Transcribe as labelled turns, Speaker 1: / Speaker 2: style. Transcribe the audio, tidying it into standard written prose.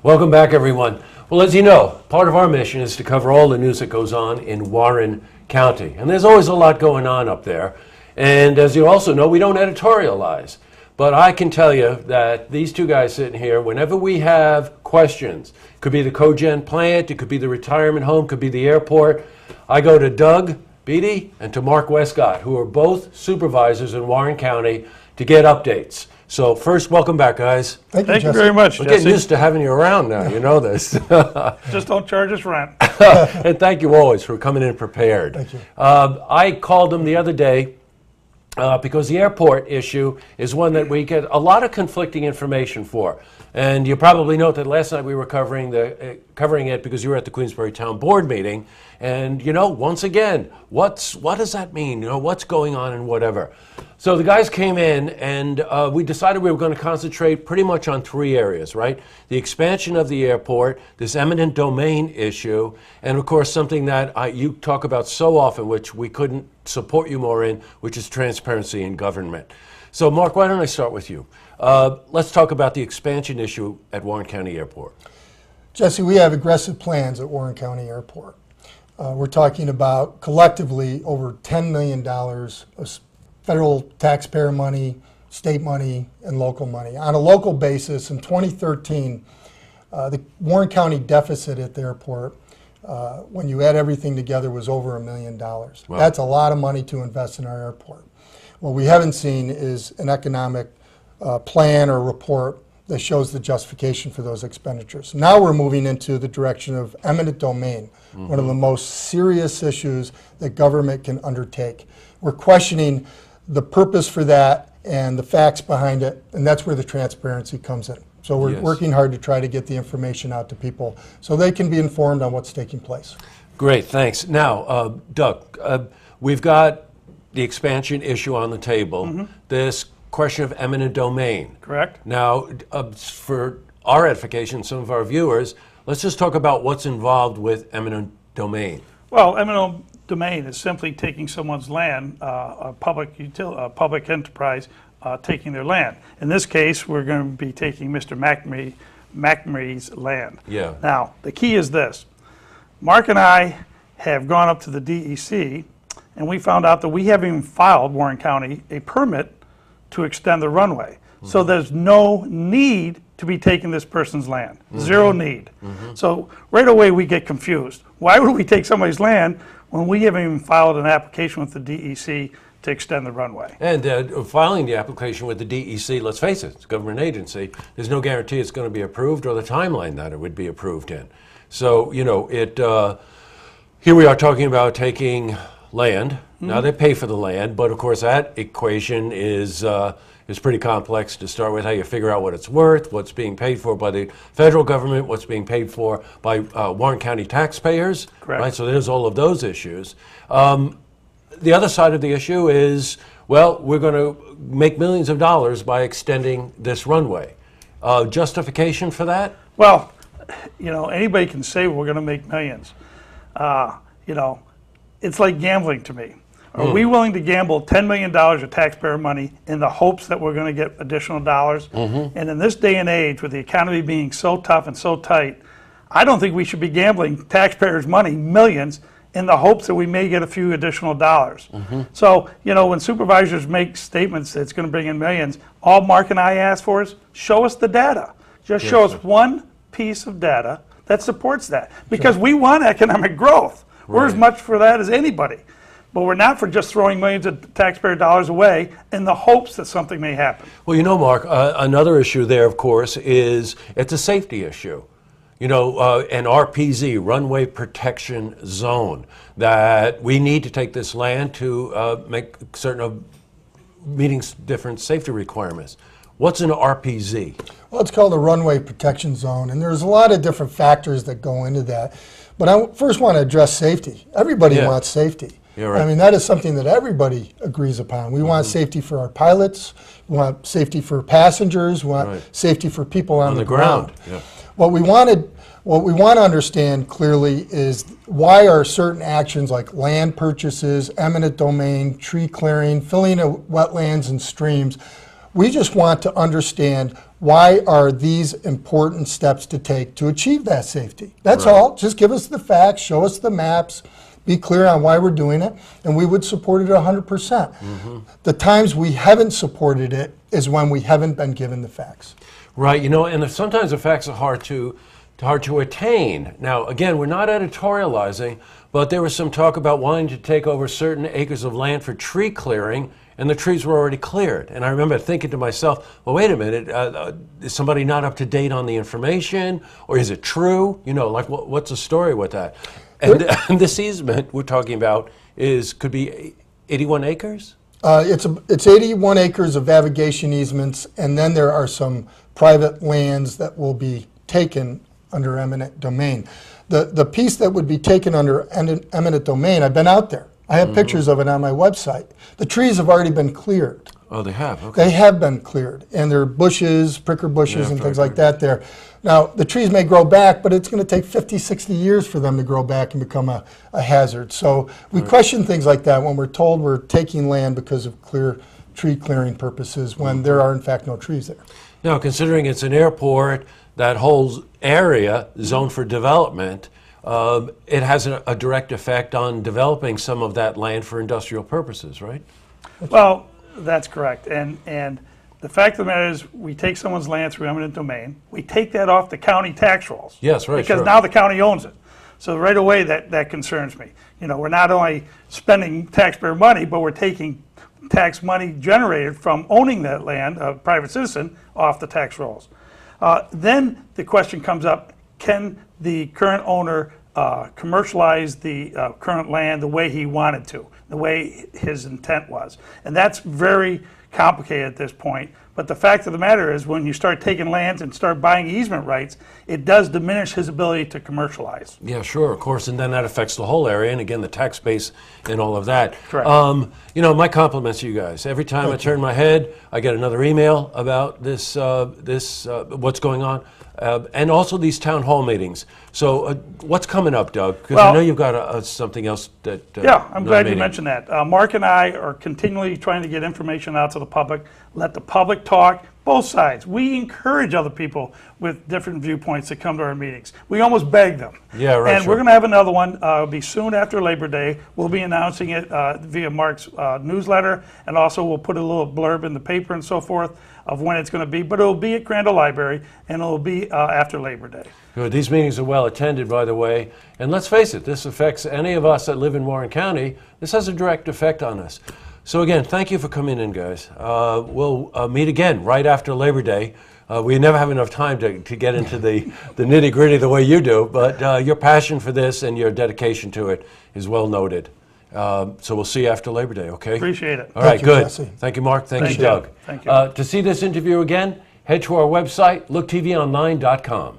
Speaker 1: Welcome back, everyone. Well, as you know, part of our mission is to cover all the news that goes on in Warren County. And there's always a lot going on up there. And as you also know, we don't editorialize. But I can tell you that these two guys sitting here, whenever we have questions, it could be the cogen plant, it could be the retirement home, it could be the airport, I go to Doug Beatty and to Mark Westcott, who are both supervisors in Warren County, to get updates. So first, welcome back, guys.
Speaker 2: Thank you very much,
Speaker 1: We're
Speaker 2: Jesse.
Speaker 1: getting used to having you around now, you know this.
Speaker 2: Just don't charge us rent.
Speaker 1: And thank you always for coming in prepared.
Speaker 2: Thank you.
Speaker 1: I called them the other day because the airport issue is one that we get a lot of conflicting information for. And you probably note that last night we were covering it because you were at the Queensbury Town Board meeting. And, you know, once again, what does that mean? You know, what's going on and whatever. So the guys came in and we decided we were going to concentrate pretty much on three areas, right? The expansion of the airport, this eminent domain issue, and of course something that you talk about so often, which we couldn't support you more in, which is transparency in government. So Mark, why don't I start with you? Let's talk about the expansion issue at Warren County Airport.
Speaker 3: Jesse, we have aggressive plans at Warren County Airport. We're talking about collectively over $10 million of federal taxpayer money, state money, and local money. On a local basis, in 2013, the Warren County deficit at the airport, when you add everything together, was over $1 million. Wow. That's a lot of money to invest in our airport. What we haven't seen is an economic plan or report that shows the justification for those expenditures. Now we're moving into the direction of eminent domain, one of the most serious issues that government can undertake. We're questioning the purpose for that and the facts behind it, and that's where the transparency comes in. So we're working hard to try to get the information out to people so they can be informed on what's taking place.
Speaker 1: Great, thanks. Now, Doug, we've got the expansion issue on the table, this question of eminent domain.
Speaker 2: Correct.
Speaker 1: Now, for our edification, some of our viewers, let's just talk about what's involved with eminent domain.
Speaker 2: Well, eminent domain is simply taking someone's land, a public enterprise, taking their land. In this case, we're going to be taking Mr. McNamee's land.
Speaker 1: Yeah.
Speaker 2: Now, the key is this. Mark and I have gone up to the DEC, and we found out that we haven't even filed, Warren County, a permit to extend the runway. So there's no need to be taking this person's land. Zero need. So right away we get confused. Why would we take somebody's land when we haven't even filed an application with the DEC to extend the runway?
Speaker 1: And filing the application with the DEC, let's face it, it's a government agency, there's no guarantee it's going to be approved or the timeline that it would be approved in. So, you know, here we are talking about taking land. Now they pay for the land, but of course that equation is pretty complex to start with. How you figure out what it's worth, what's being paid for by the federal government, what's being paid for by Warren County taxpayers.
Speaker 2: Correct.
Speaker 1: Right. So there's all of those issues. The other side of the issue is, well, we're going to make millions of dollars by extending this runway. Justification for that?
Speaker 2: Well, you know, anybody can say we're going to make millions. You know, it's like gambling to me. Are we willing to gamble $10 million of taxpayer money in the hopes that we're going to get additional dollars? And in this day and age, with the economy being so tough and so tight, I don't think we should be gambling taxpayers' money, millions, in the hopes that we may get a few additional dollars. So, you know, when supervisors make statements that it's going to bring in millions, all Mark and I ask for is show us the data. Just show us one piece of data that supports that. Because we want economic growth. We're as much for that as anybody. But we're not for just throwing millions of taxpayer dollars away in the hopes that something may happen.
Speaker 1: Well, you know, Mark, another issue there, of course, is it's a safety issue. You know, an RPZ, runway protection zone, that we need to take this land to make certain of meeting different safety requirements. What's an RPZ?
Speaker 3: Well, it's called a runway protection zone, and there's a lot of different factors that go into that. But I first want to address safety. Everybody wants safety.
Speaker 1: Right.
Speaker 3: I mean, that is something that everybody agrees upon. We want safety for our pilots, we want safety for passengers, we want safety for people on the ground.
Speaker 1: Yeah.
Speaker 3: What we want to understand clearly is why are certain actions like land purchases, eminent domain, tree clearing, filling of wetlands and streams, we just want to understand why are these important steps to take to achieve that safety? That's all. Just give us the facts, show us the maps, be clear on why we're doing it, and we would support it 100%. The times we haven't supported it is when we haven't been given the facts.
Speaker 1: Right, and sometimes the facts are hard to attain. Now, again, we're not editorializing, but there was some talk about wanting to take over certain acres of land for tree clearing, and the trees were already cleared. And I remember thinking to myself, well, wait a minute, is somebody not up to date on the information, or is it true? What's the story with that? And this easement we're talking about could be 81 acres?
Speaker 3: It's 81 acres of navigation easements, and then there are some private lands that will be taken under eminent domain. The piece that would be taken under eminent domain, I've been out there. I have pictures of it on my website. The trees have already been cleared.
Speaker 1: Oh, they have? Okay.
Speaker 3: They have been cleared, and there are bushes, pricker bushes, and things like that there. Now, the trees may grow back, but it's going to take 50, 60 years for them to grow back and become a hazard. So we question things like that when we're told we're taking land because of tree clearing purposes when there are, in fact, no trees there.
Speaker 1: Now, considering it's an airport, that whole area zoned for development, it has a direct effect on developing some of that land for industrial purposes, right?
Speaker 2: Well, that's correct. And the fact of the matter is, we take someone's land through eminent domain, we take that off the county tax rolls.
Speaker 1: Yes, right,
Speaker 2: Because
Speaker 1: sure.
Speaker 2: now the county owns it. So right away, that concerns me. We're not only spending taxpayer money, but we're taking tax money generated from owning that land, a private citizen, off the tax rolls. Then the question comes up, can the current owner commercialize the current land the way he wanted to, the way his intent was? And that's very complicated at this point. But the fact of the matter is, when you start taking lands and start buying easement rights, it does diminish his ability to commercialize.
Speaker 1: Yeah, sure, of course, and then that affects the whole area, and again, the tax base and all of that.
Speaker 2: Correct.
Speaker 1: My compliments to you guys. Every time I turn my head, I get another email about this what's going on, and also these town hall meetings. So what's coming up, Doug? Because I know you've got something else that...
Speaker 2: Yeah, I'm glad you mentioned that. Mark and I are continually trying to get information out to the public, let the public talk, both sides. We encourage other people with different viewpoints to come to our meetings. We almost beg them.
Speaker 1: Yeah, right.
Speaker 2: And we're going to have another one. It'll be soon after Labor Day. We'll be announcing it via Mark's newsletter, and also we'll put a little blurb in the paper and so forth of when it's going to be. But it'll be at Crandall Library, and it'll be after Labor Day.
Speaker 1: Good. These meetings are well attended, by the way. And let's face it, this affects any of us that live in Warren County. This has a direct effect on us. So again, thank you for coming in, guys. We'll meet again right after Labor Day. We never have enough time to get into the nitty-gritty the way you do, but your passion for this and your dedication to it is well noted. So we'll see you after Labor Day, okay?
Speaker 2: Appreciate it.
Speaker 1: All right,
Speaker 3: Thank you,
Speaker 1: good.
Speaker 3: Jesse.
Speaker 1: Thank you, Mark. Thank you,
Speaker 2: you.
Speaker 1: Doug.
Speaker 2: Thank you.
Speaker 1: To see this interview again, head to our website, looktvonline.com.